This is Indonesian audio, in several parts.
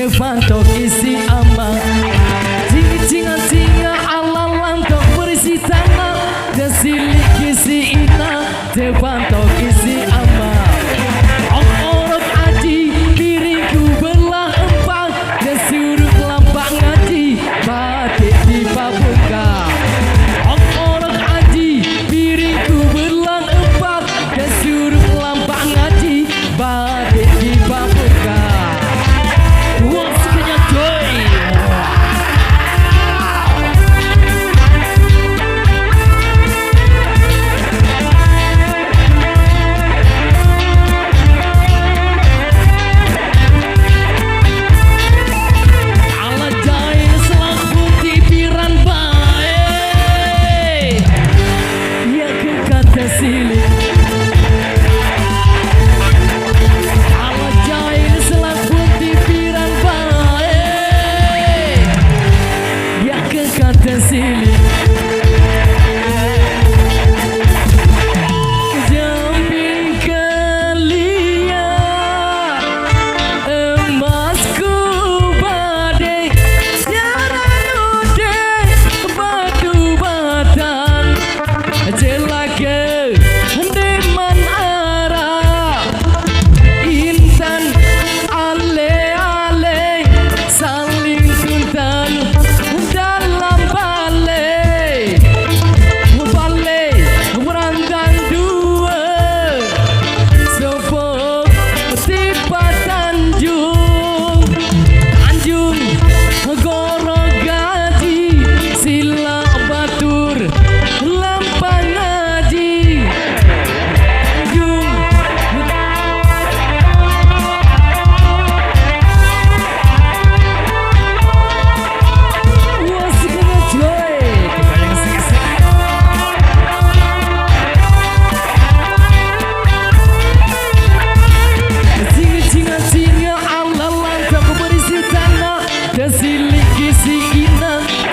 Devanto isi ama Jinga alalan tok berisi tanah Desili kisi ina Devanto isi ama Orok aji piringku belah empat Desuruk lampak ngaji batik di pabuka Orok aji piringku belah empat Desuruk lampak ngaji batik di pabuka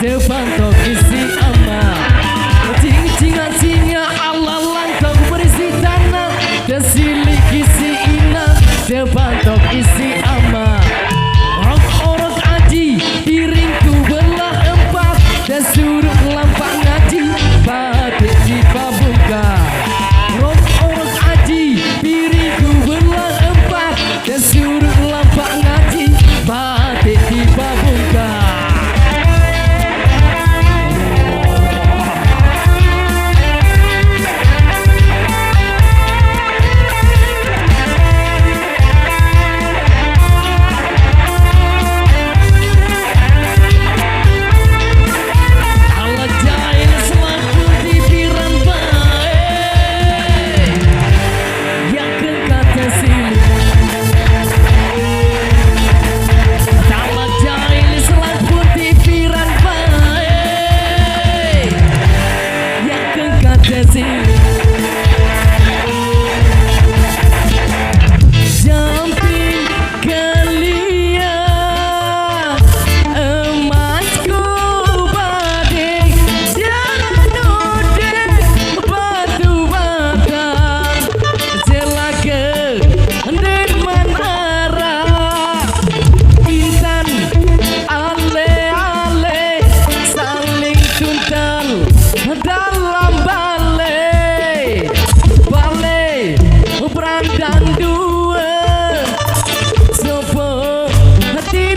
Devanto isi ama Jinga alalan tok berisi tanah Desili kisi ina Devanto isi ama Orok aji piringku belah empat Desuruk lampak ngaji batik di pabuka Orok aji piringku belah empat Desuruk lampak ngaji batik di pabuka dan dua sopo hati